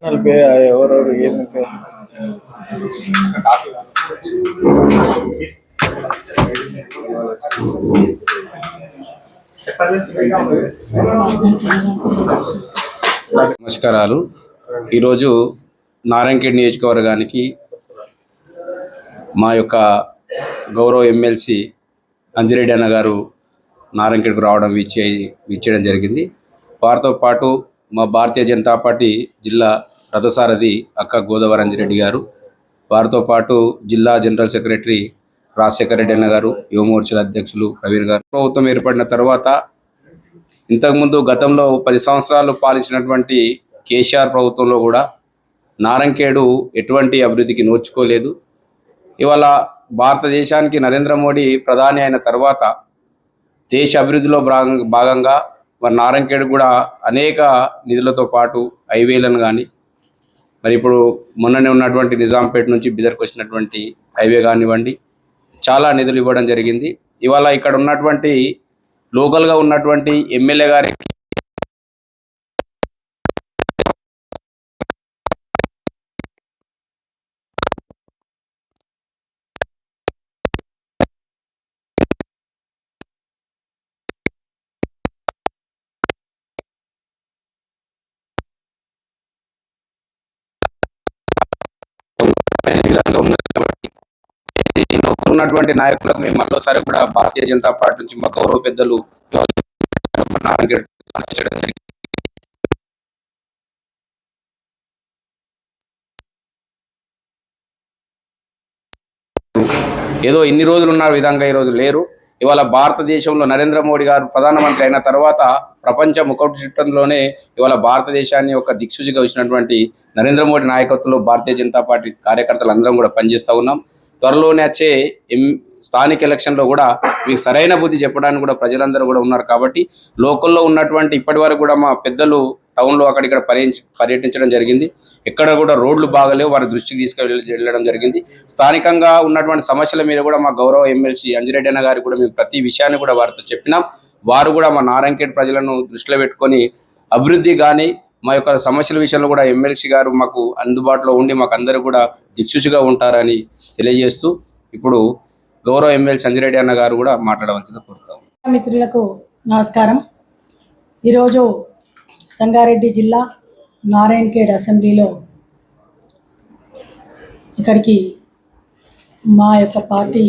నలభై ఎవరెవరు ఏమి నమస్కారాలు. ఈరోజు నారాయణఖేడ్ నియోజకవర్గానికి మా యొక్క గౌరవ ఎమ్మెల్సీ అంజిరెడ్డి అన్న గారు నారాయణఖేడ్కు రావడం విచ్చేయడం జరిగింది. వారితో పాటు మా భారతీయ జనతా పార్టీ జిల్లా రథసారథి అక్క గోదావరి అంజిరెడ్డి గారు, వారితో పాటు జిల్లా జనరల్ సెక్రటరీ రాజశేఖర రెడ్డి అన్న గారు, యువమోర్చాల అధ్యక్షులు ప్రవీణ్ గారు. ప్రభుత్వం ఏర్పడిన తర్వాత ఇంతకుముందు గతంలో 10 సంవత్సరాలు పాలించినటువంటి కేసీఆర్ ప్రభుత్వంలో కూడా నారాయణఖేడ్ ఎటువంటి అభివృద్ధికి నోచుకోలేదు. ఇవాళ భారతదేశానికి నరేంద్ర మోడీ ప్రధాని అయిన తర్వాత దేశ అభివృద్ధిలో భాగంగా మరి నారాయణఖేడ్ కూడా అనేక నిధులతో పాటు హైవేలను కానీ, మరి ఇప్పుడు మొన్ననే ఉన్నటువంటి నిజాంపేట నుంచి బిదర్కి వచ్చినటువంటి హైవే కానివ్వండి, చాలా నిధులు ఇవ్వడం జరిగింది. ఇవాళ ఇక్కడ ఉన్నటువంటి లోకల్గా ఉన్నటువంటి ఎమ్మెల్యే గారికి ఉన్నటువంటి నాయకులకు మేము మరోసారి కూడా భారతీయ జనతా పార్టీ నుంచి మా గౌరవ పెద్దలు ఏదో ఇన్ని రోజులు ఉన్న విధంగా ఈరోజు లేరు. ఇవాళ భారతదేశంలో నరేంద్ర మోడీ గారు ప్రధానమంత్రి అయిన తర్వాత ప్రపంచ ముఖ చిత్రంలోనే ఇవాళ భారతదేశాన్ని ఒక దిక్సూచిగా వచ్చినటువంటి నరేంద్ర మోడీ నాయకత్వంలో భారతీయ జనతా పార్టీ కార్యకర్తలు అందరం కూడా పనిచేస్తూ ఉన్నాం. త్వరలోనే వచ్చే స్థానిక ఎలక్షన్లో కూడా మీకు సరైన బుద్ధి చెప్పడానికి కూడా ప్రజలందరూ కూడా ఉన్నారు. కాబట్టి లోకల్లో ఉన్నటువంటి ఇప్పటి వరకు కూడా మా పెద్దలు టౌన్లో అక్కడిక్కడ పర్యటించడం జరిగింది. ఎక్కడ కూడా రోడ్లు బాగలేవు, వారి దృష్టికి వెళ్ళడం జరిగింది. స్థానికంగా ఉన్నటువంటి సమస్యల మీద కూడా మా గౌరవ ఎమ్మెల్సీ అంజిరెడ్డి అన్న గారికి కూడా మేము ప్రతి విషయాన్ని కూడా వారితో చెప్పినాం. వారు కూడా మా నారాయణఖేడ్ ప్రజలను దృష్టిలో పెట్టుకొని అభివృద్ధి కానీ మా యొక్క సమస్యల విషయంలో కూడా ఎమ్మెల్సీ గారు మాకు అందుబాటులో ఉండి మాకు అందరూ కూడా దిక్సూచిగా ఉంటారని తెలియజేస్తూ ఇప్పుడు గౌరవ ఎమ్మెల్సీ అంజిరెడ్డి అన్న గారు కూడా మాట్లాడవలసింది కోరుతాం. మిత్రులకు నమస్కారం. ఈరోజు సంగారెడ్డి జిల్లా నారాయణఖేడ్ అసెంబ్లీలో ఇక్కడికి మా యొక్క పార్టీ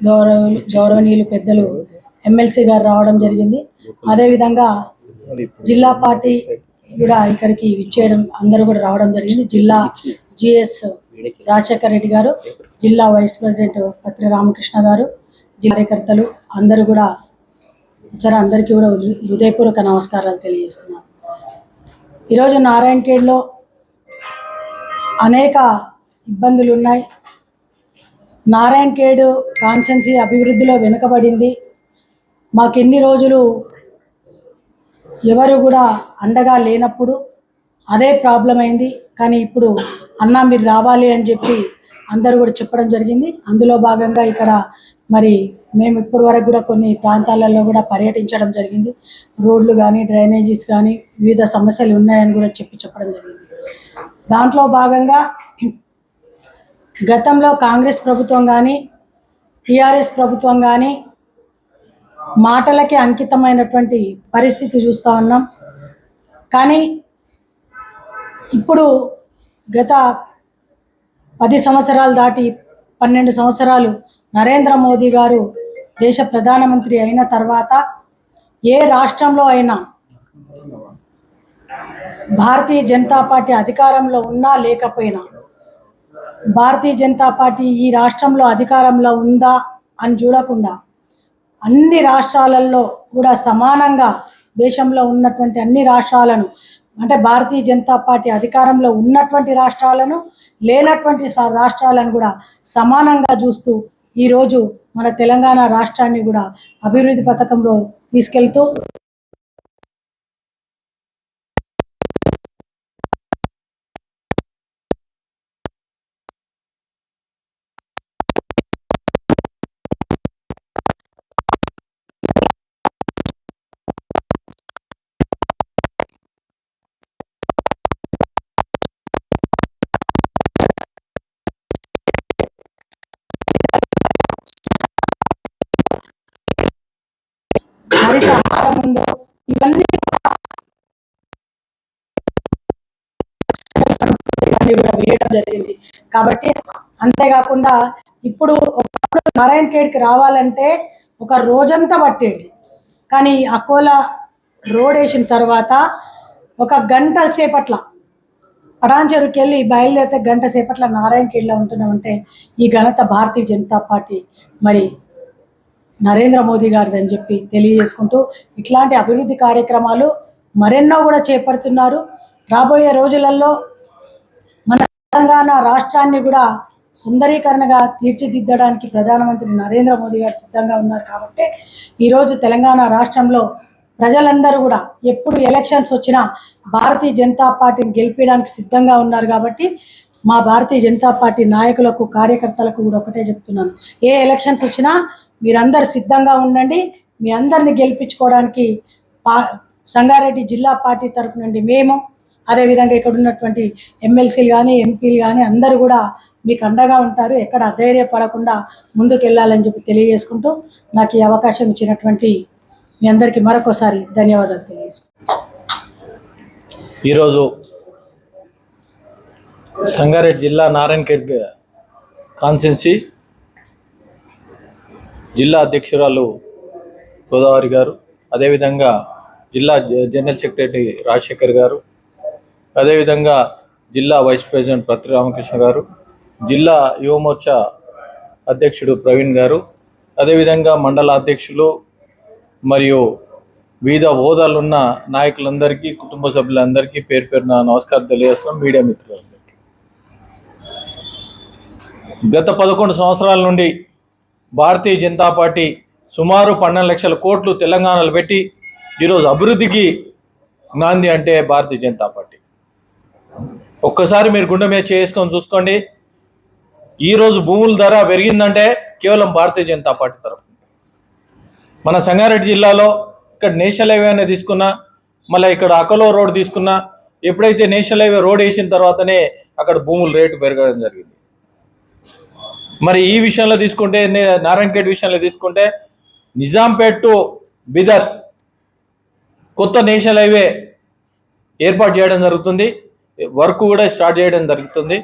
గౌరవనీయులు పెద్దలు ఎమ్మెల్సీ గారు రావడం జరిగింది. అదేవిధంగా జిల్లా పార్టీ కూడా ఇక్కడికి విచ్చేయడం అందరూ కూడా రావడం జరిగింది. జిల్లా జిఎస్ రాజశేఖర రెడ్డి గారు, జిల్లా వైస్ ప్రెసిడెంట్ పత్రి రామకృష్ణ గారు, జిల్లా కార్యకర్తలు అందరూ కూడా వచ్చారు. అందరికీ కూడా హృదయపూర్వక నమస్కారాలు తెలియజేస్తున్నాను. ఈరోజు నారాయణఖేడ్లో అనేక ఇబ్బందులు ఉన్నాయి. నారాయణఖేడ్ కాన్స్టిట్యున్సీ అభివృద్ధిలో వెనుకబడింది. మాకెన్ని రోజులు ఎవరు కూడా అండగా లేనప్పుడు అదే ప్రాబ్లం అయింది. కానీ ఇప్పుడు అన్నా మీరు రావాలి అని చెప్పి అందరూ కూడా చెప్పడం జరిగింది. అందులో భాగంగా ఇక్కడ మరి మేము ఇప్పటి వరకు కూడా కొన్ని ప్రాంతాలలో కూడా పర్యటించడం జరిగింది. రోడ్లు కానీ, డ్రైనేజీస్ కానీ వివిధ సమస్యలు ఉన్నాయని కూడా చెప్పడం జరిగింది. దాంట్లో భాగంగా గతంలో కాంగ్రెస్ ప్రభుత్వం కానీ, టీఆర్ఎస్ ప్రభుత్వం కానీ మాటలకి అంకితమైనటువంటి పరిస్థితి చూస్తూ ఉన్నాం. కానీ ఇప్పుడు గత 10 సంవత్సరాలు దాటి 12 సంవత్సరాలు నరేంద్ర మోదీ గారు దేశ ప్రధానమంత్రి అయిన తర్వాత ఏ రాష్ట్రంలో అయినా భారతీయ జనతా పార్టీ అధికారంలో ఉన్నా లేకపోయినా, భారతీయ జనతా పార్టీ ఈ రాష్ట్రంలో అధికారంలో ఉందా అని చూడకుండా అన్ని రాష్ట్రాలలో కూడా సమానంగా దేశంలో ఉన్నటువంటి అన్ని రాష్ట్రాలను, అంటే భారతీయ జనతా పార్టీ అధికారంలో ఉన్నటువంటి రాష్ట్రాలను, లేనటువంటి రాష్ట్రాలను కూడా సమానంగా చూస్తూ ఈరోజు మన తెలంగాణ రాష్ట్రాన్ని కూడా అభివృద్ధి పథకంలో తీసుకెళ్తూ హరిత ఆహారం ఉందో ఇవన్నీ కూడా వేయడం జరిగింది. కాబట్టి అంతేకాకుండా ఇప్పుడు ఒకప్పుడు నారాయణ ఖేడ్కి రావాలంటే ఒక రోజంతా పట్టేది. కానీ అకోలా రోడ్ వేసిన తర్వాత ఒక గంట సేపట్ల పటాన్చెరుకి వెళ్ళి బయలుదేరితే గంట సేపట్ల నారాయణ ఖేడ్లో ఉంటున్నామంటే ఈ ఘనత భారతీయ జనతా పార్టీ మరి నరేంద్ర మోదీ గారిది అని చెప్పి తెలియజేసుకుంటూ ఇట్లాంటి అభివృద్ధి కార్యక్రమాలు మరెన్నో కూడా చేపడుతున్నారు. రాబోయే రోజులలో మన తెలంగాణ రాష్ట్రాన్ని కూడా సుందరీకరణగా తీర్చిదిద్దడానికి ప్రధానమంత్రి నరేంద్ర మోదీ గారు సిద్ధంగా ఉన్నారు. కాబట్టి ఈరోజు తెలంగాణ రాష్ట్రంలో ప్రజలందరూ కూడా ఎప్పుడు ఎలక్షన్స్ వచ్చినా భారతీయ జనతా పార్టీని గెలిపించడానికి సిద్ధంగా ఉన్నారు. కాబట్టి మా భారతీయ జనతా పార్టీ నాయకులకు కార్యకర్తలకు కూడా ఒకటే చెప్తున్నాను, ఏ ఎలక్షన్స్ వచ్చినా మీరందరూ సిద్ధంగా ఉండండి. మీ అందరిని గెలిపించుకోవడానికి సంగారెడ్డి జిల్లా పార్టీ తరఫు నుండి మేము, అదేవిధంగా ఇక్కడ ఉన్నటువంటి ఎమ్మెల్సీలు కానీ ఎంపీలు కానీ అందరూ కూడా మీకు అండగా ఉంటారు. ఎక్కడ అధైర్యపడకుండా ముందుకు వెళ్ళాలని చెప్పి తెలియజేసుకుంటూ నాకు ఈ అవకాశం ఇచ్చినటువంటి మీ అందరికీ మరొకసారి ధన్యవాదాలు తెలియజేసుకుంటాను. ఈరోజు సంగారెడ్డి జిల్లా నారాయణఖేడ్ కాన్స్టిట్యున్సీ జిల్లా అధ్యక్షురాలు గోదావరి గారు, అదేవిధంగా జిల్లా జనరల్ సెక్రటరీ రాజశేఖర్ గారు, అదేవిధంగా జిల్లా వైస్ ప్రెసిడెంట్ పత్రి రామకృష్ణ గారు, జిల్లా యువమోర్చా అధ్యక్షుడు ప్రవీణ్ గారు, అదేవిధంగా మండల అధ్యక్షులు మరియు వివిధ హోదాలు ఉన్న నాయకులందరికీ, కుటుంబ సభ్యులందరికీ పేరు పేరున నమస్కారం తెలియజేస్తున్నాం. మీడియా మిత్రులందరికీ గత 11 సంవత్సరాల నుండి భారతీయ జనతా పార్టీ సుమారు 12 లక్షల కోట్లు తెలంగాణలో పెట్టి ఈరోజు అభివృద్ధికి నాంది అంటే భారతీయ జనతా పార్టీ. ఒక్కసారి మీరు గుండె మీద చేసుకొని చూసుకోండి, ఈరోజు భూముల ధర పెరిగిందంటే కేవలం భారతీయ జనతా పార్టీ తరఫు. మన సంగారెడ్డి జిల్లాలో ఇక్కడ నేషనల్ హైవే అనేది తీసుకున్నా, మళ్ళీ ఇక్కడ అకలో రోడ్ తీసుకున్నా, ఎప్పుడైతే నేషనల్ హైవే రోడ్ వేసిన తర్వాతనే అక్కడ భూముల రేటు పెరగడం జరిగింది. మరి ఈ విషయంలో తీసుకుంటే, నారాయణఖేడ్ విషయంలో తీసుకుంటే, నిజాంపేట్ టు బిదర్ కొత్త నేషనల్ హైవే ఏర్పాటు చేయడం జరుగుతుంది. వర్క్ కూడా స్టార్ట్ చేయడం జరుగుతుంది.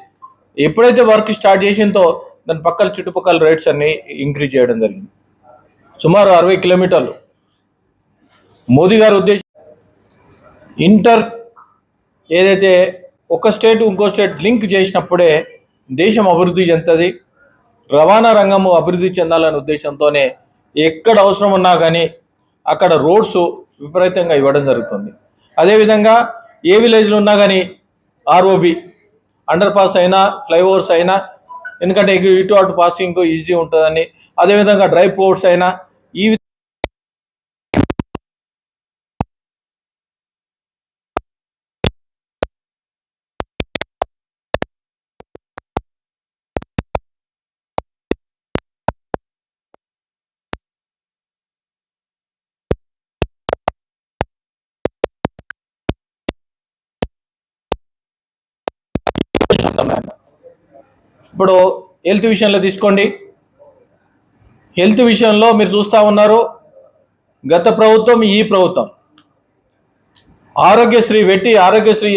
ఎప్పుడైతే వర్క్ స్టార్ట్ చేసిందో దాని పక్కల చుట్టుపక్కల రేట్స్ అన్ని ఇంక్రీజ్ చేయడం జరిగింది. సుమారు 60 కిలోమీటర్లు. మోదీ గారి ఉద్దేశం ఇంటర్ ఏదైతే ఒక స్టేట్ ఇంకో స్టేట్ లింక్ చేసినప్పుడే దేశం అభివృద్ధి చెందుతుంది. రవాణా రంగము అభివృద్ధి చెందాలనే ఉద్దేశంతోనే ఎక్కడ అవసరం ఉన్నా కానీ అక్కడ రోడ్స్ విపరీతంగా ఇవ్వడం జరుగుతుంది. అదేవిధంగా ఏ విలేజ్లో ఉన్నా కానీ ఆర్ఓబి అండర్ పాస్ అయినా ఫ్లైఓవర్స్ అయినా, ఎందుకంటే ఇటు అటు పాసింగ్ ఈజీ ఉంటుందని, అదేవిధంగా డ్రై పోర్ట్స్ అయినా ఈ ఇప్పుడు హెల్త్ విషయంలో తీసుకోండి. హెల్త్ విషయంలో మీరు చూస్తూ ఉన్నారు, గత ప్రభుత్వం ఈ ప్రభుత్వం ఆరోగ్యశ్రీ పెట్టి, ఆరోగ్యశ్రీ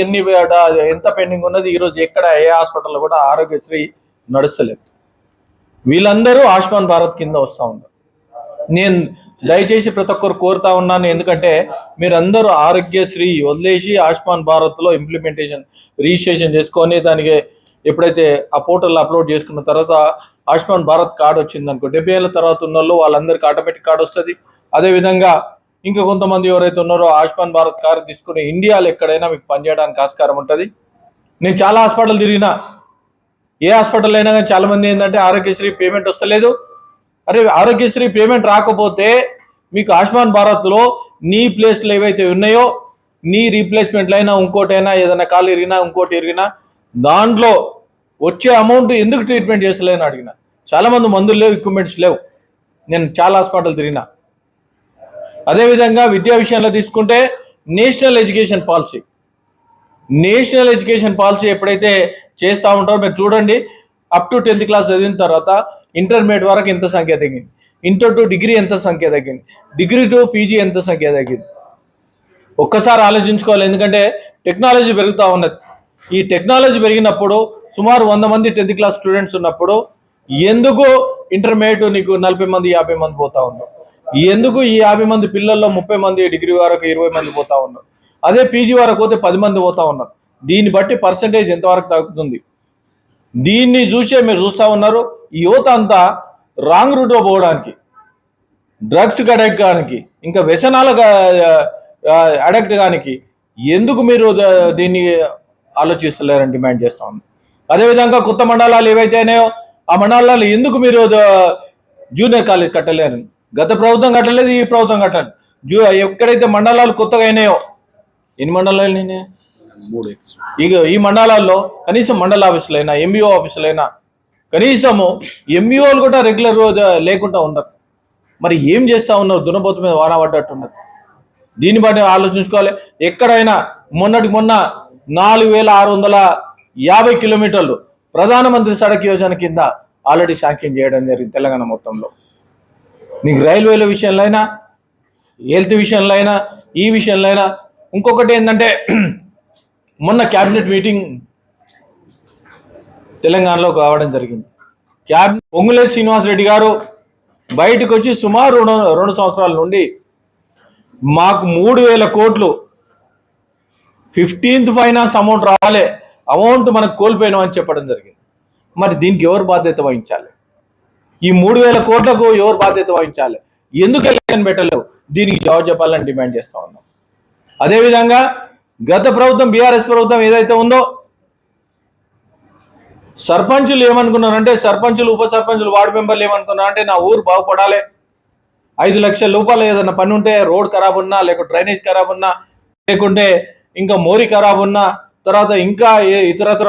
ఎంత పెండింగ్ ఉన్నది, ఈరోజు ఎక్కడ ఏ హాస్పిటల్లో కూడా ఆరోగ్యశ్రీ నడుస్తలేదు. వీళ్ళందరూ ఆయుష్మాన్ భారత్ కింద వస్తూ ఉన్నారు. నేను దయచేసి ప్రతి ఒక్కరు కోరుతా ఉన్నాను, ఎందుకంటే మీరందరూ ఆరోగ్యశ్రీ వదిలేసి ఆయుష్మాన్ భారత్లో ఇంప్లిమెంటేషన్ రిజిస్ట్రేషన్ చేసుకొని దానికి ఎప్పుడైతే ఆ పోర్టల్లో అప్లోడ్ చేసుకున్న తర్వాత ఆయుష్మాన్ భారత్ కార్డు వచ్చింది అనుకో, 70 ఏళ్ళ తర్వాత ఉన్న వాళ్ళందరికీ ఆటోమేటిక్ కార్డు వస్తుంది. అదేవిధంగా ఇంకా కొంతమంది ఎవరైతే ఉన్నారో ఆయుష్మాన్ భారత్ కార్డు తీసుకుని ఇండియాలో ఎక్కడైనా మీకు పనిచేయడానికి ఆస్కారం ఉంటుంది. నేను చాలా హాస్పిటల్ తిరిగినా, ఏ హాస్పిటల్ అయినా కానీ చాలామంది ఏంటంటే ఆరోగ్యశ్రీ పేమెంట్ వస్తలేదు. అరే ఆరోగ్యశ్రీ పేమెంట్ రాకపోతే మీకు ఆయుష్మాన్ భారత్లో నీ ప్లేస్లు ఏవైతే ఉన్నాయో, నీ రీప్లేస్మెంట్లు అయినా ఇంకోటైనా ఏదైనా కాలు ఇరిగినా ఇంకోటి ఇరిగినా దాంట్లో వచ్చే అమౌంట్ ఎందుకు ట్రీట్మెంట్ చేస్తలేని అడిగిన. చాలామంది మందులు లేవు, ఎక్విప్మెంట్స్ లేవు. నేను చాలా హాస్పిటల్ తిరిగినా. అదేవిధంగా విద్యా విషయంలో తీసుకుంటే నేషనల్ ఎడ్యుకేషన్ పాలసీ ఎప్పుడైతే చేస్తూ ఉంటారో మీరు చూడండి, అప్ టు 10th క్లాస్ చదివిన తర్వాత ఇంటర్మీడియట్ వరకు ఇంత సంఖ్య తగ్గింది. ఇంటర్ టు డిగ్రీ ఎంత సంఖ్య తగ్గింది, డిగ్రీ టు పీజీ ఎంత సంఖ్య తగ్గింది. ఒక్కసారి ఆలోచించుకోవాలి. ఎందుకంటే టెక్నాలజీ పెరుగుతూ ఉన్నది. ఈ టెక్నాలజీ పెరిగినప్పుడు సుమారు 100 మంది 10th క్లాస్ స్టూడెంట్స్ ఉన్నప్పుడు ఎందుకు ఇంటర్మీడియట్ నీకు 40 మంది 50 మంది పోతా ఉన్నారు? ఎందుకు ఈ 50 మంది పిల్లల్లో 30 మంది డిగ్రీ వరకు 20 మంది పోతా ఉన్నారు? అదే పీజీ వరకు పోతే 10 మంది పోతా ఉన్నారు. దీన్ని బట్టి పర్సంటేజ్ ఎంతవరకు తగ్గుతుంది? దీన్ని చూసే మీరు చూస్తూ ఉన్నారు. ఈ యువత అంతా రాంగ్ రూట్లో పోవడానికి, డ్రగ్స్ అడక్ట్ కానికి, ఇంకా వ్యసనాలకు అడక్ట్ కానికి ఎందుకు మీరు దీన్ని ఆలోచిస్తలేరని డిమాండ్ చేస్తా ఉంది. అదేవిధంగా కొత్త మండలాలు ఏవైతే ఉన్నాయో ఆ మండలాలు ఎందుకు మీరు జూనియర్ కాలేజ్ కట్టలేరు? గత ప్రభుత్వం కట్టలేదు, ఈ ప్రభుత్వం కట్టలేదు. ఎక్కడైతే మండలాలు కొత్తగా అయినాయో, ఎన్ని మండలాలు అయినాయి? 3. ఈ మండలాల్లో కనీసం మండల ఆఫీసులైనా ఎంఈఓ ఆఫీసులైనా కనీసము ఎంఈఓలు కూడా రెగ్యులర్ లేకుండా ఉన్నారు. మరి ఏం చేస్తూ ఉన్నావు? దున్నపోతు మీద వాన పడ్డట్టున్నది. దీన్ని బట్టి ఆలోచించుకోవాలి. ఎక్కడైనా మొన్నటికి మొన్న 4650 కిలోమీటర్లు ప్రధానమంత్రి సడక్ యోజన కింద ఆల్రెడీ శాంక్షన్ చేయడం జరిగింది తెలంగాణ మొత్తంలో. నీకు రైల్వేల విషయంలో అయినా, హెల్త్ విషయంలో అయినా, ఈ విషయంలో అయినా. ఇంకొకటి ఏంటంటే మొన్న క్యాబినెట్ మీటింగ్ తెలంగాణలో కావడం జరిగింది. పొంగులేటి శ్రీనివాసరెడ్డి గారు బయటకు వచ్చి సుమారు 2 సంవత్సరాల నుండి మాకు 3000 కోట్లు 15th ఫైనాన్స్ అమౌంట్ రావాలి, అమౌంట్ మనకు కోల్పోయినామని చెప్పడం జరిగింది. మరి దీనికి ఎవరు బాధ్యత వహించాలి? ఈ 3000 కోట్లకు ఎవరు బాధ్యత వహించాలి? ఎందుకు ఎలక్షన్ పెట్టలేవు? దీనికి జవాబు చెప్పాలని డిమాండ్ చేస్తా ఉన్నాం. అదేవిధంగా గత ప్రభుత్వం బీఆర్ఎస్ ప్రభుత్వం ఏదైతే ఉందో, సర్పంచులు ఏమనుకున్నారంటే, సర్పంచులు ఉప సర్పంచులు వార్డు మెంబర్లు ఏమనుకున్నారంటే, నా ఊరు బాగుపడాలి, 5 లక్షల రూపాయలు ఏదైనా పని ఉంటే, రోడ్ ఖరాబ్ ఉన్నా, లేకుంటే డ్రైనేజ్ ఖరాబ్ ఉన్నా, లేకుంటే ఇంకా మోరీ ఖరాబ్ ఉన్నా, తర్వాత ఇంకా ఇతరత్ర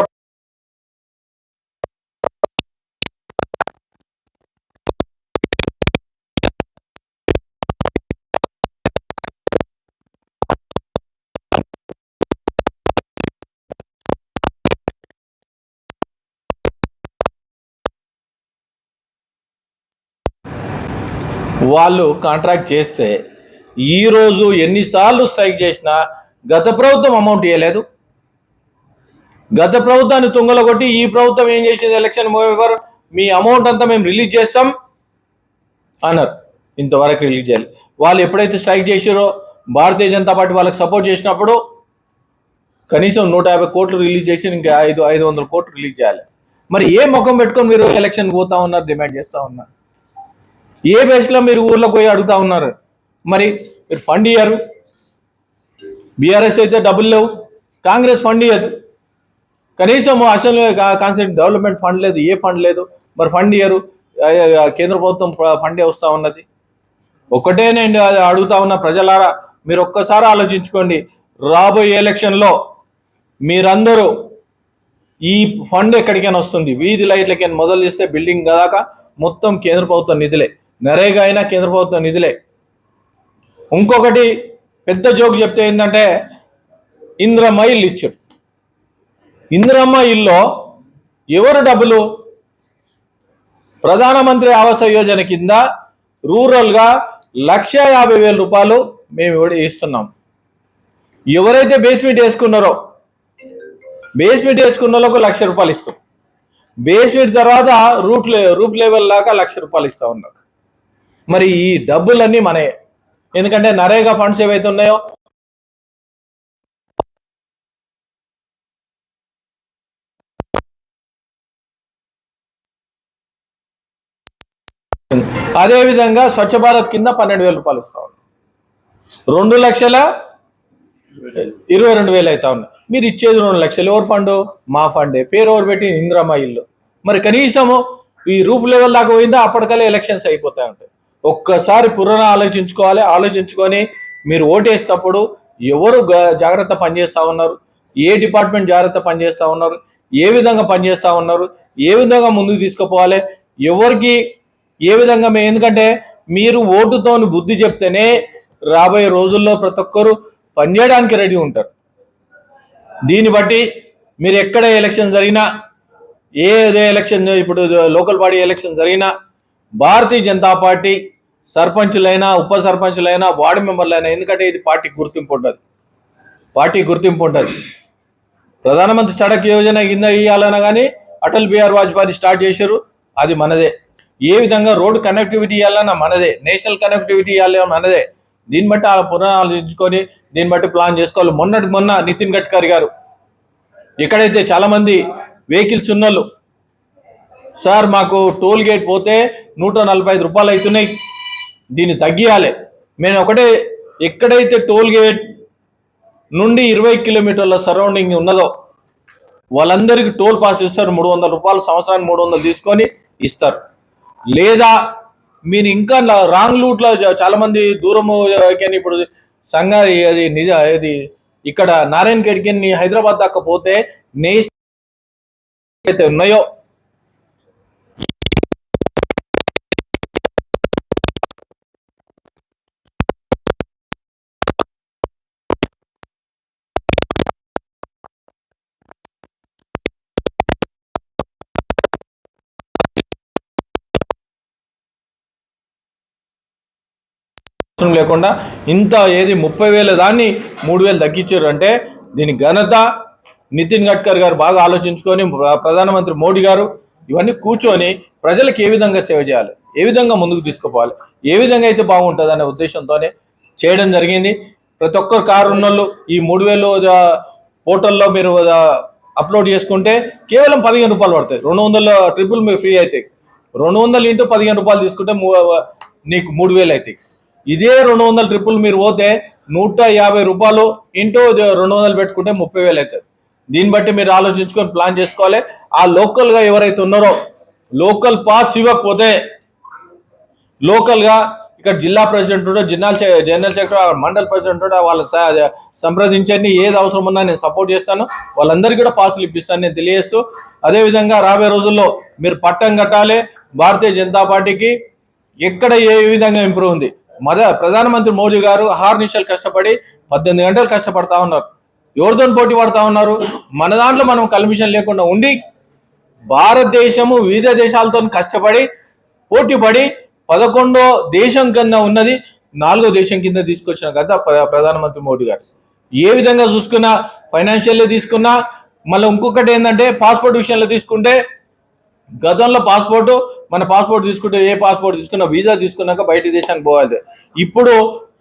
వాళ్ళు కాంట్రాక్ట్ చేస్తే ఈరోజు ఎన్నిసార్లు స్ట్రైక్ చేసినా గత ప్రభుత్వం అమౌంట్ ఇవ్వలేదు. గత ప్రభుత్వాన్ని తుంగలో కొట్టి ఈ ప్రభుత్వం ఏం చేసింది? ఎలక్షన్ మీ అమౌంట్ అంతా మేము రిలీజ్ చేస్తాం అన్నారు. ఇంతవరకు రిలీజ్ చేయాలి. వాళ్ళు ఎప్పుడైతే స్ట్రైక్ చేసారో భారతీయ జనతా పార్టీ వాళ్ళకి సపోర్ట్ చేసినప్పుడు కనీసం 150 కోట్లు రిలీజ్ చేసి ఇంకా 500 కోట్లు రిలీజ్ చేయాలి. మరి ఏ ముఖం పెట్టుకొని మీరు ఎలక్షన్కి పోతా ఉన్నారు, డిమాండ్ చేస్తూ ఉన్నారు? ఏ బేస్లో మీరు ఊర్లోకి పోయి అడుగుతా ఉన్నారు? మరి మీరు ఫండ్ ఇయ్యారు. బీఆర్ఎస్ అయితే డబ్బులు లేవు, కాంగ్రెస్ ఫండ్ ఇయ్యదు. కనీసం అసెంబ్లీ కాన్స్టిట్యూషన్ డెవలప్మెంట్ ఫండ్ లేదు, ఏ ఫండ్ లేదు. మరి ఫండ్ ఇయ్యరు. కేంద్ర ప్రభుత్వం ఫండే వస్తూ ఉన్నది. ఒకటే నేను అడుగుతా ఉన్న ప్రజలారా, మీరు ఒక్కసారి ఆలోచించుకోండి. రాబోయే ఎలక్షన్లో మీరందరూ ఈ ఫండ్ ఎక్కడికైనా వస్తుంది. వీధి లైట్లకైనా మొదలు చేస్తే బిల్డింగ్ దాకా మొత్తం కేంద్ర ప్రభుత్వం నిధులే. నరేగా అయినా కేంద్ర ప్రభుత్వం నిధులే. ఇంకొకటి పెద్ద జోక్ చెప్తే ఏంటంటే, ఇందిరమ్మ ఇల్లు ఇచ్చారు. ఇందిరమ్మ ఇల్లు ఎవరు డబ్బులు? ప్రధానమంత్రి ఆవాస యోజన కింద రూరల్గా 1,50,000 రూపాయలు మేము ఇస్తున్నాం. ఎవరైతే బేస్మెంట్ వేసుకున్నారో, బేస్మెంట్ వేసుకున్న వాళ్ళకు 1,00,000 రూపాయలు ఇస్తాం. బేస్మెంట్ తర్వాత రూఫ్ లెవెల్ దాకా 1,00,000 రూపాయలు ఇస్తూ ఉన్నారు. మరి ఈ డబ్బులన్నీ మనయే. ఎందుకంటే నరేగా ఫండ్స్ ఏవైతే ఉన్నాయో అదేవిధంగా స్వచ్ఛ భారత్ కింద 12,000 రూపాయలు ఇస్తా ఉన్నారు. 2,22,000 అవుతా ఉన్నాయి. మీరు ఇచ్చేది 2 లక్షలు. ఎవరు ఫండ్? మా ఫండే. పేరు ఎవరు పెట్టి? ఇందిరమ్మ ఇల్లు. మరి కనీసము ఈ రూఫ్ లెవెల్ దాకా పోయిందా? అప్పటికల్లా ఎలక్షన్స్ అయిపోతాయి ఉంటాయి. ఒక్కసారి పురాణ ఆలోచించుకోవాలి. ఆలోచించుకొని మీరు ఓటేసేటప్పుడు ఎవరు జాగ్రత్త పనిచేస్తూ ఉన్నారు, ఏ డిపార్ట్మెంట్ జాగ్రత్త పనిచేస్తూ ఉన్నారు, ఏ విధంగా పనిచేస్తూ ఉన్నారు, ఏ విధంగా ముందుకు తీసుకుపోవాలి, ఎవరికి ఏ విధంగా. ఎందుకంటే మీరు ఓటుతోని బుద్ధి చెప్తేనే రాబోయే రోజుల్లో ప్రతి ఒక్కరు పనిచేయడానికి రెడీ ఉంటారు. దీన్ని బట్టి మీరు ఎక్కడ ఎలక్షన్ జరిగినా, ఏ ఎలక్షన్, ఇప్పుడు లోకల్ బాడీ ఎలక్షన్ జరిగినా భారతీయ జనతా పార్టీ సర్పంచులైనా ఉప సర్పంచులైనా వార్డు మెంబర్లైనా, ఎందుకంటే ఇది పార్టీ గుర్తింపు ఉంటుంది. ప్రధానమంత్రి సడక్ యోజన కింద ఇవ్వాలన్నా కానీ అటల్ బిహారీ వాజ్పేయి స్టార్ట్ చేశారు, అది మనదే. ఏ విధంగా రోడ్డు కనెక్టివిటీ ఇవ్వాలన్నా మనదే, నేషనల్ కనెక్టివిటీ ఇవ్వాలన్నా మనదే. దీన్ని బట్టి ఆ పునరాలోచించుకొని దీన్ని బట్టి ప్లాన్ చేసుకోవాలి. మొన్న నితిన్ గడ్కరీ గారు ఎక్కడైతే చాలామంది వెహికల్స్ ఉన్నోళ్ళు, సార్ మాకు టోల్ గేట్ పోతే 145 రూపాయలు అవుతున్నాయి, దీన్ని తగ్గియాలి. మేము ఒకటే, ఎక్కడైతే టోల్ గేట్ నుండి 20 కిలోమీటర్ల సరౌండింగ్ ఉన్నదో వాళ్ళందరికీ టోల్ పాస్ ఇస్తారు. 300 రూపాయలు సంవత్సరానికి 300 తీసుకొని ఇస్తారు. లేదా మీరు ఇంకా రాంగ్ రూట్లో చాలామంది దూరము, ఇప్పుడు సంగారి అది ఇక్కడ నారాయణ ఖేడ్కి హైదరాబాద్ దాకా పోతే నేషనల్ అయితే ఉన్నాయో లేకుండా ఇంత 30,000 దాన్ని 3,000 తగ్గించారు అంటే దీని ఘనత నితిన్ గడ్కరీ గారు బాగా ఆలోచించుకొని, ప్రధానమంత్రి మోడీ గారు ఇవన్నీ కూర్చొని ప్రజలకు ఏ విధంగా సేవ చేయాలి, ఏ విధంగా ముందుకు తీసుకుపోవాలి, ఏ విధంగా అయితే బాగుంటుంది అనే ఉద్దేశంతోనే చేయడం జరిగింది. ప్రతి ఒక్కరు కారు ఉన్నోళ్ళు ఈ 3,000 పోర్టల్లో మీరు అప్లోడ్ చేసుకుంటే కేవలం 15 రూపాయలు పడతాయి. 200 ట్రిపుల్ మీకు ఫ్రీ అవుతాయి. 200 ఇంటూ 15 రూపాయలు తీసుకుంటే నీకు 3,000 అవుతాయి. ఇదే 200 ట్రిపుల్ మీరు పోతే 150 రూపాయలు ఇంటూ 200 పెట్టుకుంటే 30,000 అవుతుంది. దీన్ని బట్టి మీరు ఆలోచించుకొని ప్లాన్ చేసుకోవాలి. ఆ లోకల్గా ఎవరైతే ఉన్నారో లోకల్ పాస్ ఇవ్వకపోతే లోకల్గా ఇక్కడ జిల్లా ప్రెసిడెంట్ ఉండో, జనరల్ సెక్రటరీ, మండల్ ప్రెసిడెంట్ ఉండో వాళ్ళ సంప్రదించండి. ఏది అవసరం ఉన్నా నేను సపోర్ట్ చేస్తాను. వాళ్ళందరికీ కూడా పాసులు ఇప్పిస్తాను నేను తెలియజేస్తూ, అదేవిధంగా రాబోయే రోజుల్లో మీరు పట్టం కట్టాలి. భారతీయ జనతా పార్టీకి ఎక్కడ ఏ విధంగా ఇంప్రూవ్ ఉంది. ప్రధానమంత్రి మోడీ గారు 6 నిమిషాలు కష్టపడి 18 గంటలు కష్టపడతా ఉన్నారు. ఎవరితో పోటీ పడతా ఉన్నారు? మన దాంట్లో మనం కల్మిషన్ లేకుండా ఉండి భారతదేశము వివిధ దేశాలతో కష్టపడి పోటీపడి 11వ దేశం కింద ఉన్నది 4వ దేశం కింద తీసుకొచ్చిన కదా ప్రధానమంత్రి మోడీ గారు. ఏ విధంగా చూసుకున్నా, ఫైనాన్షియల్లీ తీసుకున్నా, మళ్ళీ ఇంకొకటి ఏంటంటే పాస్పోర్ట్ విషయంలో తీసుకుంటే గతంలో మన పాస్పోర్ట్ తీసుకుంటే ఏ పాస్పోర్ట్ తీసుకున్నా వీసా తీసుకున్నాక బయట దేశానికి పోవాలి. ఇప్పుడు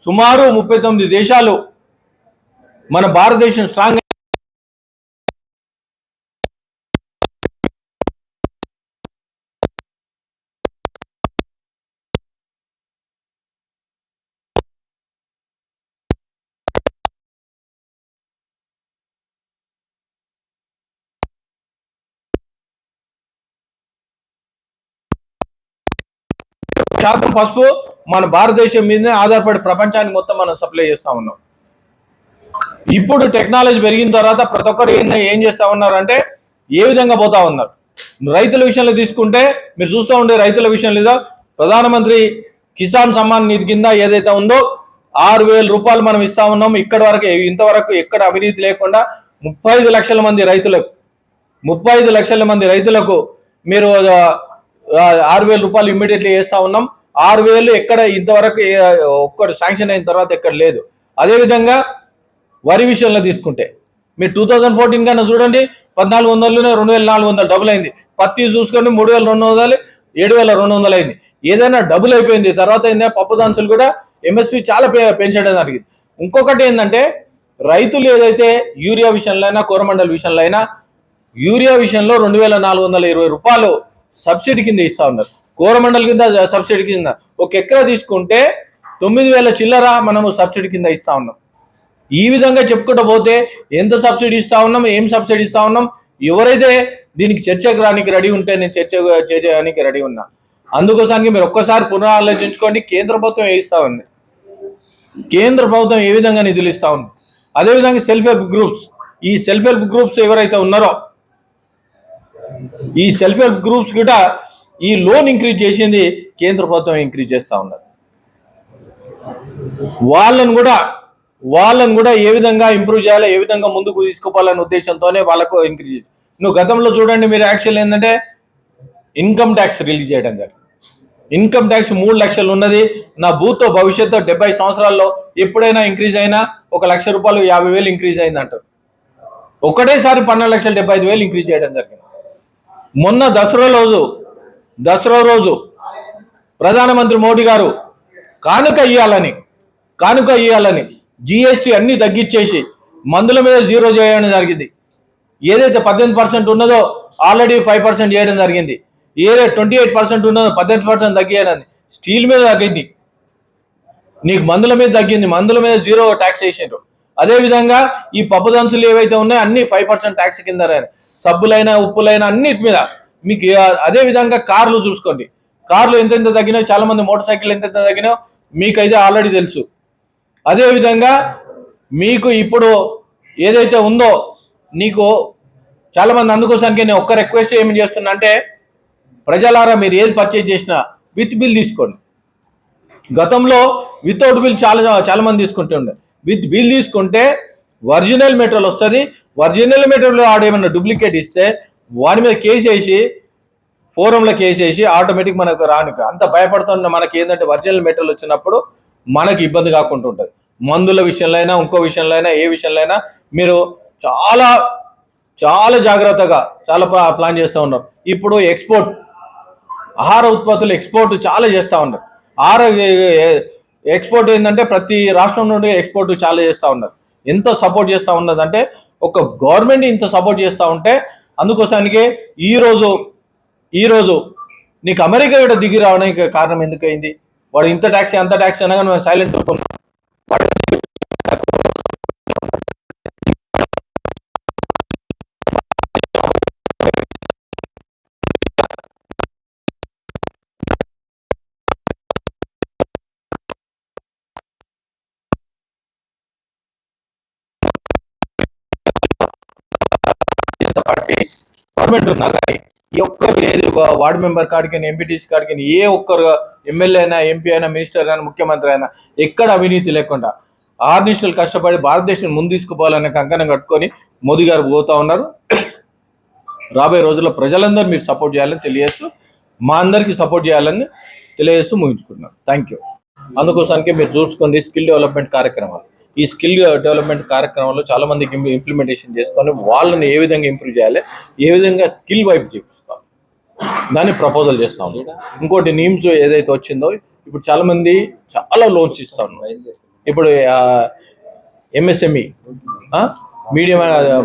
సుమారు 39 దేశాలు మన భారతదేశం స్ట్రాంగ్ శాతం పసుపు మన భారతదేశం మీదనే ఆధారపడి ప్రపంచానికి మొత్తం మనం సప్లై చేస్తా ఉన్నాం. ఇప్పుడు టెక్నాలజీ పెరిగిన తర్వాత ప్రతి ఒక్కరు ఏం చేస్తా ఉన్నారు అంటే ఏ విధంగా పోతా ఉన్నారు. రైతుల విషయంలో తీసుకుంటే మీరు చూస్తూ ఉండే రైతుల విషయంలో ప్రధానమంత్రి కిసాన్ సమ్మాన్ నిధి కింద ఏదైతే ఉందో 6,000 రూపాయలు మనం ఇస్తా ఉన్నాం. ఇంతవరకు ఎక్కడ అవినీతి లేకుండా 35 లక్షల మంది రైతులకు మీరు 6,000 రూపాయలు ఇమ్మీడియట్లీ వేస్తా ఉన్నాం. 6,000 ఎక్కడ ఇంతవరకు ఒక్కటి శాంక్షన్ అయిన తర్వాత ఎక్కడ లేదు. అదేవిధంగా వరి విషయంలో తీసుకుంటే మీరు 2014 కన్నా చూడండి 1,400లోనే 2,400 డబుల్ అయింది. పత్తి చూసుకొని 3,200 7,200 అయింది. ఏదైనా డబుల్ అయిపోయింది. తర్వాత ఏంటంటే పప్పు దినుసులు కూడా ఎంఎస్పి చాలా పెంచడం జరిగింది. ఇంకొకటి ఏంటంటే రైతులు ఏదైతే యూరియా విషయంలో అయినా కోరమండల్ విషయంలో అయినా యూరియా విషయంలో 2,420 రూపాయలు సబ్సిడీ కింద ఇస్తా ఉన్నారు. కోరమండల్ కింద సబ్సిడీ కింద 1 ఎకరా తీసుకుంటే 9,000 చిల్లర మనము సబ్సిడీ కింద ఇస్తా ఉన్నాం. ఈ విధంగా చెప్పుకుంటూ పోతే ఎంత సబ్సిడీ ఇస్తా ఉన్నాం, ఏం సబ్సిడీ ఇస్తా ఉన్నాం, ఎవరైతే దీనికి చర్చకు రానికి రెడీ ఉంటే నేను చర్చ చేయడానికి రెడీ ఉన్నా. అందుకోసానికి మీరు ఒక్కసారి పునరాలోచించుకోండి. కేంద్ర ప్రభుత్వం ఇస్తా ఉంది, కేంద్ర ప్రభుత్వం ఏ విధంగా నిధులు ఇస్తా ఉంది. అదేవిధంగా సెల్ఫ్ హెల్ప్ గ్రూప్స్ ఎవరైతే ఉన్నారో ఈ సెల్ఫ్ హెల్ప్ గ్రూప్స్ కూడా ఈ లోన్ ఇంక్రీజ్ చేసింది కేంద్ర ప్రభుత్వం ఇంక్రీజ్ చేస్తూ ఉన్నారు. వాళ్ళను కూడా ఏ విధంగా ఇంప్రూవ్ చేయాలి, ఏ విధంగా ముందుకు తీసుకుపోవాలనే ఉద్దేశంతోనే వాళ్ళకు ఇంక్రీజ్ చేసి గతంలో చూడండి మీరు యాక్చువల్ ఏంటంటే ఇన్కమ్ ట్యాక్స్ రిలీజ్ చేయడం జరిగింది. ఇన్కమ్ ట్యాక్స్ 3 లక్షలు ఉన్నది. నా భూతో భవిష్యత్తు 70 సంవత్సరాల్లో ఎప్పుడైనా ఇంక్రీజ్ అయినా 1 లక్ష రూపాయలు 50,000 ఇంక్రీజ్ అయింది అంటారు. ఒకటేసారి 12,75,000 ఇంక్రీజ్ చేయడం జరిగింది. మొన్న దసరా రోజు ప్రధానమంత్రి మోడీ గారు కానుక ఇవ్వాలని జిఎస్టీ అన్ని తగ్గించేసి మందుల మీద 0 చేయడం జరిగింది. ఏదైతే 18% ఉన్నదో ఆల్రెడీ 5% చేయడం జరిగింది. ఏదైతే 28% ఉన్నదో 18% తగ్గియడం. స్టీల్ మీద తగ్గింది, నీకు మందుల మీద తగ్గింది, మందుల మీద 0 ట్యాక్స్ వేసిండ్రు. అదేవిధంగా ఈ పప్పు దంచులు ఏవైతే ఉన్నాయో అన్ని 5% ట్యాక్స్ కింద, సబ్బులైనా ఉప్పులైనా అన్నిటి మీద మీకు. అదేవిధంగా కార్లు చూసుకోండి, కార్లు ఎంతెంత తగ్గినాయో, చాలా మంది మోటార్ సైకిల్ ఎంతెంత తగ్గినాయో మీకైతే ఆల్రెడీ తెలుసు. అదేవిధంగా మీకు ఇప్పుడు ఏదైతే ఉందో నీకు చాలా మంది, అందుకోసానికి నేను ఒక్క రిక్వెస్ట్ ఏమి చేస్తున్నా అంటే, ప్రజలారా మీరు ఏది పర్చేజ్ చేసినా విత్ బిల్ తీసుకోండి. గతంలో వితౌట్ బిల్ చాలా మంది తీసుకుంటుండే. విత్ బిల్ తీసుకుంటే ఒరిజినల్ మెటీరియల్ వస్తుంది. ఒరిజినల్ మెటీరియల్ ఆడేమన్నా డూప్లికేట్ ఇస్తే వాడి మీద కేసు వేసి, ఫోరంలో కేసు వేసి ఆటోమేటిక్ మనకు రానిక అంత భయపడుతున్న మనకి ఏంటంటే ఒరిజినల్ మెటీరియల్ వచ్చినప్పుడు మనకి ఇబ్బంది కాకుండా ఉంటుంది. మందుల విషయంలో అయినా, ఇంకో విషయంలో అయినా, ఏ విషయంలో అయినా మీరు చాలా చాలా జాగ్రత్తగా చాలా ప్లాన్ చేస్తూ ఉన్నారు. ఇప్పుడు ఆహార ఉత్పత్తులు ఎక్స్పోర్ట్ చాలా చేస్తూ ఉన్నారు. ఎక్స్పోర్ట్ ఏంటంటే ప్రతి రాష్ట్రం నుండి ఎక్స్పోర్ట్ చాలా చేస్తూ ఉన్నారు. ఎంత సపోర్ట్ చేస్తూ ఉన్నదంటే, ఒక గవర్నమెంట్ ఇంత సపోర్ట్ చేస్తూ ఉంటే, అందుకోసానికి ఈరోజు నీకు అమెరికా కూడా దిగి రావడానికి కారణం ఎందుకైంది? వాడు ఇంత ట్యాక్స్ అంత ట్యాక్స్ అనగా మేము సైలెంట్ అవుతున్నాం. పార్టీ గవర్నమెంట్ ఉన్నా కానీ ఈ ఒక్కరు లేదు, వార్డు మెంబర్ కాడికి, ఎంపీటీసీ కాడికి, ఏ ఒక్కరు ఎమ్మెల్యే అయినా, ఎంపీ అయినా, మినిస్టర్ అయినా, ముఖ్యమంత్రి అయినా ఎక్కడ అవినీతి లేకుండా ఆర్నిషనల్ కష్టపడి భారతదేశం ముందు తీసుకుపోవాలనే కంకణం కట్టుకొని మోదీ గారు పోతా ఉన్నారు. రాబోయే రోజుల్లో ప్రజలందరూ మీరు సపోర్ట్ చేయాలని తెలియజేస్తూ, మా అందరికీ సపోర్ట్ చేయాలని తెలియజేస్తూ ముగించుకుంటున్నాను. Thank you. అందుకోసానికి మీరు చూసుకోండి స్కిల్ డెవలప్మెంట్ కార్యక్రమాలు. ఈ స్కిల్ డెవలప్మెంట్ కార్యక్రమంలో చాలా మందికి ఇంప్లిమెంటేషన్ చేసుకొని వాళ్ళని ఏ విధంగా ఇంప్రూవ్ చేయాలి, ఏ విధంగా స్కిల్ వైపు చూపించుకోవాలి, దాన్ని ప్రపోజల్ చేస్తాం. ఇంకోటి నీమ్స్ ఏదైతే వచ్చిందో, ఇప్పుడు చాలా మంది చాలా లోన్స్ ఇస్తా ఉన్నారు. ఇప్పుడు MSME, medium,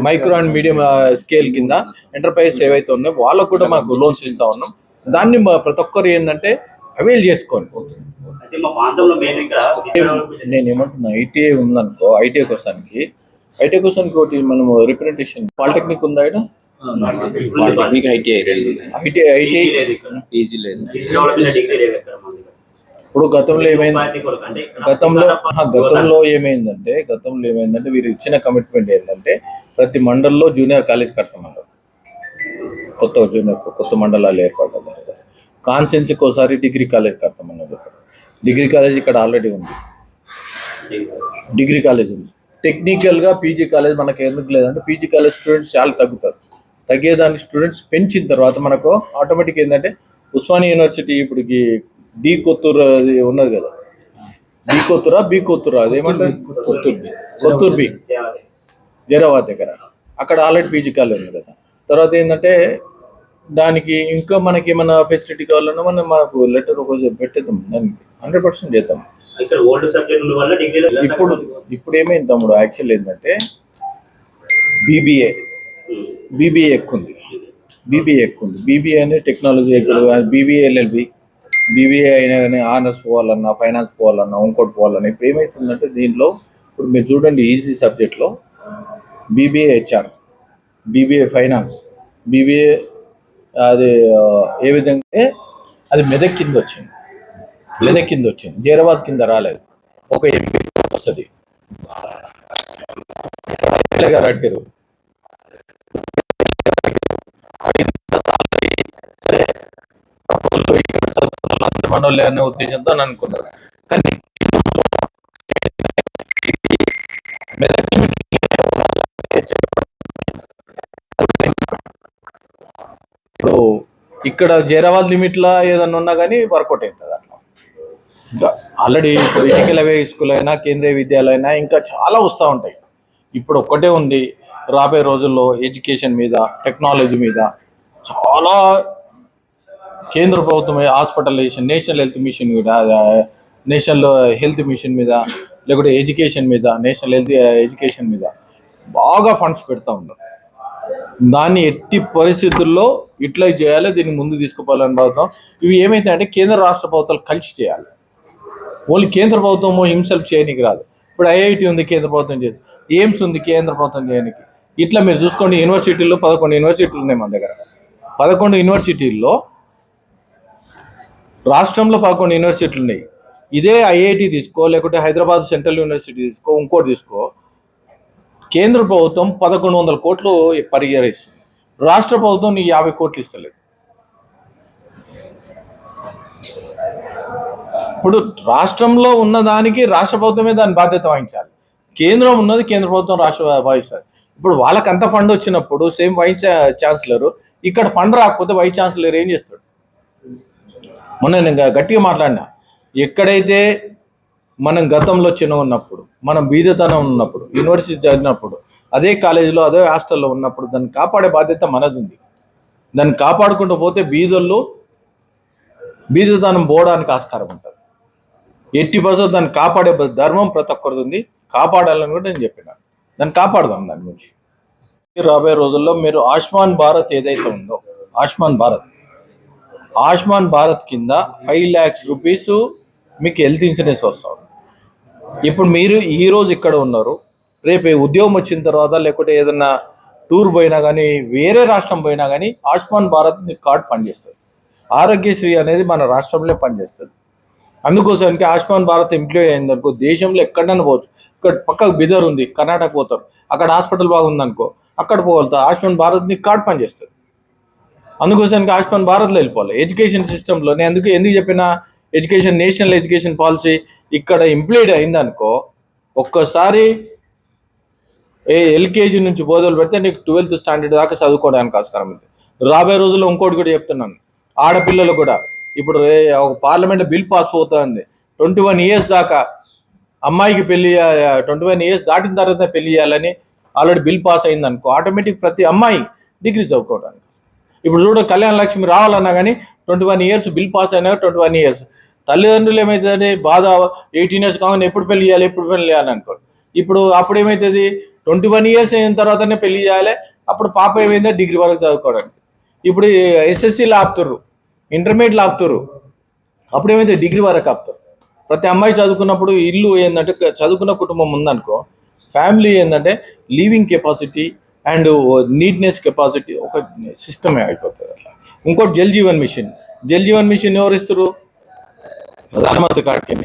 micro and medium scale కింద ఎంటర్ప్రైజ్ ఏవైతే ఉన్నాయో వాళ్ళకు కూడా మాకు లోన్స్ ఇస్తా ఉన్నాం. దాన్ని ప్రతి ఒక్కరు ఏంటంటే అవైల్ చేసుకోండి. నేను ఏమంటున్నా, ఐటీఐ ఉందనుకో, ఐటీఐ కోసానికి ఒకటి మనం రిప్రజెంటేషన్ పాలిటెక్నిక్ ఉందా? ఇప్పుడు గతంలో ఏమైందంటే వీరు ఇచ్చిన కమిట్మెంట్ ఏంటంటే, ప్రతి మండల్లో జూనియర్ కాలేజ్ కడతామన్నారు. కొత్త మండలాలు ఏర్పడ్డారు. కాన్సెన్స్కి ఒకసారి డిగ్రీ కాలేజ్ కడతామన్నారు. డిగ్రీ కాలేజ్ ఇక్కడ ఆల్రెడీ ఉంది. డిగ్రీ కాలేజ్ ఉంది. టెక్నికల్గా పీజీ కాలేజ్ మనకు ఎందుకు లేదంటే, పీజీ కాలేజ్ స్టూడెంట్స్ చాలా తగ్గుతారు. తగ్గేదాన్ని స్టూడెంట్స్ పెంచిన తర్వాత మనకు ఆటోమేటిక్ ఏంటంటే, ఉస్మానియా యూనివర్సిటీ ఇప్పటికి డి కొత్తూరు అది ఉన్నది కదా, బి కొత్తూరు అదేమంటారు, కొత్తూరు బి జైరాబాద్ దగ్గర, అక్కడ ఆల్రెడీ పీజీ కాలేజ్ ఉంది కదా. తర్వాత ఏంటంటే, దానికి ఇంకా మనకి ఏమైనా ఫెసిలిటీ కావాలన్నా మనకు లెటర్ ఒకరోజు పెట్టేద్దాం, దానికి 100% చేద్దాం. ఇప్పుడు ఏమైంది తమ్ముడు, యాక్చువల్ ఏంటంటే బీబీఏ ఎక్కువ ఉంది. బీబీఏ అనే టెక్నాలజీ ఎక్కువ. బీబీఏ ఎల్ఎల్బి, బీబీఏ అయినా కానీ ఆనర్స్ పోవాలన్నా, ఫైనాన్స్ పోవాలన్నా, ఇంకోటి పోవాలన్నా, ఇప్పుడు ఏమవుతుందంటే దీంట్లో ఇప్పుడు మీరు చూడండి, ఈజీ సబ్జెక్ట్లో BBA HR, BBA finance, BBA అది ఏ విధంగా అది మెదక్ కింద వచ్చింది, జైరాబాద్ కింద రాలేదు. ఒక ఎంపీ వస్తుంది అడిగారు. మనోళ్ళే అనే ఉద్దేశంతో అని అనుకున్నారు. కానీ ఇప్పుడు ఇక్కడ జైరాబాద్ లిమిట్లో ఏదన్నా ఉన్నా కానీ వర్కౌట్ అవుతుంది అట్లా. ఆల్రెడీ ఇప్పుడు ఏకలవ్య స్కూల్ అయినా కేంద్రీయ విద్యాలయం అయినా ఇంకా చాలా వస్తూ ఉంటాయి. ఇప్పుడు ఒక్కటే ఉంది, రాబోయే రోజుల్లో ఎడ్యుకేషన్ మీద, టెక్నాలజీ మీద చాలా కేంద్ర ప్రభుత్వం హాస్పిటలైజేషన్, నేషనల్ హెల్త్ మిషన్ మీద, నేషనల్ హెల్త్ మిషన్ మీద, లేకుంటే ఎడ్యుకేషన్ మీద, నేషనల్ హెల్త్ ఎడ్యుకేషన్ మీద బాగా ఫండ్స్ పెడతా ఉన్నారు. దాన్ని ఎట్టి పరిస్థితుల్లో యూటిలైజ్ చేయాలి, దీన్ని ముందు తీసుకుపోవాలని భావిస్తాం. ఇవి ఏమైతే అంటే కేంద్ర రాష్ట్ర ప్రభుత్వాలు కలిసి చేయాలి. ఓన్లీ కేంద్ర ప్రభుత్వము హింసెల్ఫ్ చేయడానికి రాదు. ఇప్పుడు ఐఐటి ఉంది కేంద్ర ప్రభుత్వం చేసి, ఎయిమ్స్ ఉంది కేంద్ర ప్రభుత్వం చేయడానికి. ఇట్లా మీరు చూసుకోండి, యూనివర్సిటీల్లో 11 యూనివర్సిటీలు ఉన్నాయి మన దగ్గర. 11 యూనివర్సిటీల్లో రాష్ట్రంలో 11 యూనివర్సిటీలు ఉన్నాయి. ఇదే ఐఐటి తీసుకో, లేకుంటే హైదరాబాద్ సెంట్రల్ యూనివర్సిటీ తీసుకో, ఇంకోటి తీసుకో, కేంద్ర ప్రభుత్వం 1100 కోట్లు పర్ ఇయర్ ఇస్తుంది. రాష్ట్ర ప్రభుత్వం నీకు 50 కోట్లు ఇస్తలేదు. ఇప్పుడు రాష్ట్రంలో ఉన్నదానికి రాష్ట్ర ప్రభుత్వమే దాని బాధ్యత వహించాలి. కేంద్రం ఉన్నది కేంద్ర ప్రభుత్వం, రాష్ట్ర వహిస్తారు. ఇప్పుడు వాళ్ళకి అంత ఫండ్ వచ్చినప్పుడు సేమ్ వైస్ ఛాన్సలర్, ఇక్కడ ఫండ్ రాకపోతే వైస్ ఛాన్సలర్ ఏం చేస్తాడు? మొన్న నేను గట్టిగా మాట్లాడినా, ఎక్కడైతే మనం గతంలో చిన్న ఉన్నప్పుడు, మనం బీదతనం ఉన్నప్పుడు, యూనివర్సిటీ చదివినప్పుడు, అదే కాలేజీలో అదే హాస్టల్లో ఉన్నప్పుడు దాన్ని కాపాడే బాధ్యత మనది ఉంది. దాన్ని కాపాడుకుంటూ పోతే బీదతనం పోవడానికి ఆస్కారం ఉంటుంది. ఎట్టి పరిస్థితుల్లో దాన్ని కాపాడే ధర్మం ప్రతి ఒక్కరిది ఉంది. కాపాడాలని కూడా నేను చెప్పిన, దాన్ని కాపాడదాం. దాని గురించి రాబోయే రోజుల్లో మీరు ఆయుష్మాన్ భారత్ ఏదైతే ఉందో, ఆయుష్మాన్ భారత్ కింద 5 lakhs రూపీస్ మీకు హెల్త్ ఇన్సూరెన్స్ వస్తుంది. ఇప్పుడు మీరు ఈరోజు ఇక్కడ ఉన్నారు, రేపు ఉద్యోగం వచ్చిన తర్వాత లేకుంటే ఏదన్నా టూర్ పోయినా కానీ, వేరే రాష్ట్రం పోయినా కానీ ఆయుష్మాన్ భారత్ మీకు కార్డు పనిచేస్తుంది. ఆరోగ్యశ్రీ అనేది మన రాష్ట్రంలో పనిచేస్తుంది. అందుకోసానికి ఆయుష్మాన్ భారత్ ఎంప్లాయ్ అయిందనుకో, దేశంలో ఎక్కడైనా పోవచ్చు. ఇక్కడ పక్కకు బిదర్ ఉంది, కర్ణాటక పోతారు, అక్కడ హాస్పిటల్ బాగుందనుకో అక్కడ పోగలుగుతారు. ఆయుష్మాన్ భారత్ నీకు కార్డు పనిచేస్తుంది. అందుకోసానికి ఆయుష్మాన్ భారత్లో వెళ్ళిపోవాలి. ఎడ్యుకేషన్ సిస్టంలో నేను ఎందుకు చెప్పినా, ఎడ్యుకేషన్, నేషనల్ ఎడ్యుకేషన్ పాలసీ ఇక్కడ ఇంప్లిమెంట్ అయిందనుకో, ఒక్కసారి ఎల్కేజీ నుంచి బోధలు పెడితే నీకు 12th స్టాండర్డ్ దాకా చదువుకోవడానికి ఆస్కారం ఉంది. రాబోయే రోజుల్లో ఇంకోటి కూడా చెప్తున్నాను, ఆడపిల్లలు కూడా ఇప్పుడు ఒక పార్లమెంట్ బిల్ పాస్ అవుతుంది, 21 years దాకా అమ్మాయికి పెళ్లి, 21 years దాటిన తర్వాత పెళ్లి చేయాలని ఆల్రెడీ బిల్ పాస్ అయింది అనుకో, ఆటోమేటిక్ ప్రతి అమ్మాయి డిగ్రీ చదువుకోవడానికి. ఇప్పుడు చూడ కళ్యాణ లక్ష్మి రావాలన్నా కానీ 21 years బిల్ పాస్ అయినా 21 years. తల్లిదండ్రులు ఏమవుతుంది బాధ, 18 years కాగానే ఎప్పుడు పెళ్లి చేయాలి అనుకోరు. అప్పుడు ఏమవుతుంది, 21 years అయిన తర్వాతనే పెళ్లి చేయాలి. అప్పుడు పాప ఏమైందో డిగ్రీ వరకు చదువుకోవడానికి. ఇప్పుడు ఎస్ఎస్సీలు ఆపుతుర్రు, ఇంటర్మీడియట్లు ఆపుతుర్రు, అప్పుడు ఏమైతే డిగ్రీ వరకు ఆపుతారు. ప్రతి అమ్మాయి చదువుకున్నప్పుడు ఇల్లు ఏంటంటే, చదువుకున్న కుటుంబం ఉందనుకో, ఫ్యామిలీ ఏంటంటే living capacity and neatness capacity ఒక సిస్టమే అయిపోతుంది అట్లా. ఇంకోటి జల్ జీవన్ మిషన్ ఎవరు ఇస్తారు? ప్రధానమంత్రి కాడికి.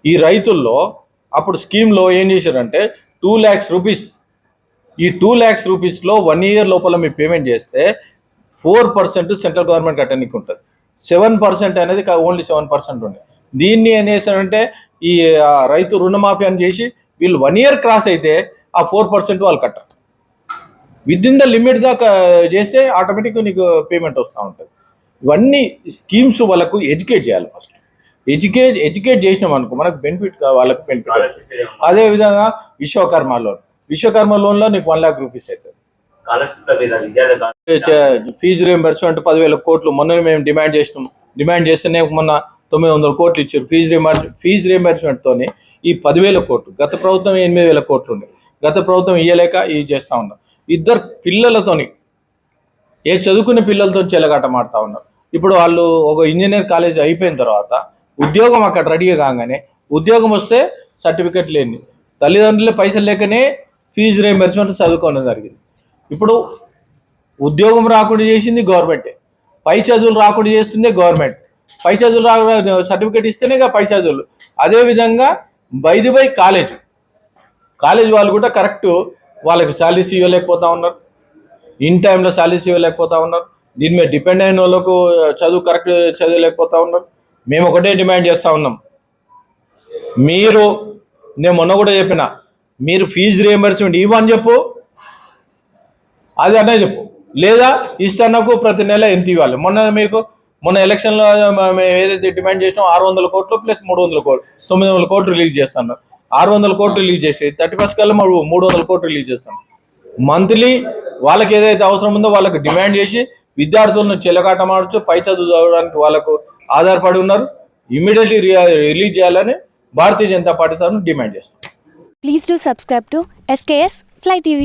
ఈ రైతుల్లో అప్పుడు స్కీమ్లో ఏం చేశారంటే 2 lakhs రూపీస్. ఈ 2 lakhs రూపీస్లో 1 year లోపల మీరు పేమెంట్ చేస్తే 4% సెంట్రల్ గవర్నమెంట్ కట్టడానికి ఉంటుంది. 7% అనేది ఓన్లీ 7% ఉంది. దీన్ని ఏం చేశారంటే ఈ రైతు రుణమాఫీ అని చేసి వీళ్ళు 1 year క్రాస్ అయితే ఆ 4% వాళ్ళు కట్టారు. విదిన్ ద లిమిట్ దాకా చేస్తే ఆటోమేటిక్గా నీకు పేమెంట్ వస్తూ ఉంటుంది. ఇవన్నీ స్కీమ్స్ వాళ్ళకు ఎడ్యుకేట్ చేయాలి. ఫస్ట్ ఎడ్యుకేట్ చేసినాం అనుకో మనకు బెనిఫిట్, వాళ్ళకి బెనిఫిట్. అదేవిధంగా విశ్వకర్మ లోన్లో నీకు 1 lakh రూపీస్ అవుతుంది. ఫీజు రియంబర్స్మెంట్ 10,000 కోట్లు మొన్న మేము డిమాండ్ చేస్తేనే మొన్న 900 కోట్లు ఇచ్చారు ఫీజు రియంబర్స్మెంట్తోని. ఈ 10,000 కోట్లు గత ప్రభుత్వం 8,000 కోట్లు ఉంది. గత ప్రభుత్వం ఇయ్యలేక ఇవి చేస్తూ ఉన్నాం. ఇద్దరు పిల్లలతోని, చదువుకునే పిల్లలతో చెలగాట మాడుతూ ఉన్నారు. ఇప్పుడు వాళ్ళు ఒక ఇంజనీర్ కాలేజ్ అయిపోయిన తర్వాత ఉద్యోగం అక్కడ రెడీగా కాగానే, ఉద్యోగం వస్తే సర్టిఫికెట్ లేని తల్లిదండ్రులే పైసలు లేకనే ఫీజు రియంబర్స్మెంట్ చదువుకోవడం జరిగింది. ఇప్పుడు ఉద్యోగం రాకుండా చేసింది గవర్నమెంటే, పై చదువులు రాకుండా చేస్తుంది గవర్నమెంట్. పై చదువులు సర్టిఫికెట్ ఇస్తేనే పై చదువులు. అదేవిధంగా బై కాలేజ్ వాళ్ళు కూడా కరెక్ట్ వాళ్ళకి శాలరీస్ ఇవ్వలేకపోతా ఉన్నారు, ఇన్ టైంలో శాలరీస్ ఇవ్వలేకపోతా ఉన్నారు, దీని మీద డిపెండ్ అయిన వాళ్ళకు చదువు కరెక్ట్ చదవలేకపోతా ఉన్నారు. మేము ఒకటే డిమాండ్ చేస్తూ ఉన్నాం, నేను మొన్న కూడా చెప్పిన, మీరు ఫీజు రియంబర్స్మెంట్ ఇవ్వని చెప్పు, అది అనే చెప్పు, లేదా ఇస్తానకు ప్రతి నెల ఎంత ఇవ్వాలి. మొన్న ఎలక్షన్లో మేము ఏదైతే డిమాండ్ చేసినామో 600 కోట్లు ప్లస్ 300 కోట్లు 900 కోట్లు రిలీజ్ చేస్తున్నారు. 600 కోట్లు రిలీజ్ చేసి 31 కల్లా 300 కోట్లు రిలీజ్ చేస్తాం. మంత్లీ వాళ్ళకి ఏదైతే అవసరం ఉందో వాళ్ళకి డిమాండ్ చేసి విద్యార్థులను చెలకాటమాడుతూ పై చదువు చదవడానికి వాళ్ళకు ఆధారపడి ఉన్నారు. ఇమీడియట్లీ రిలీజ్ చేయాలని భారతీయ జనతా పార్టీ తరఫున డిమాండ్ చేస్తాం. Please do subscribe to SKS Fly TV.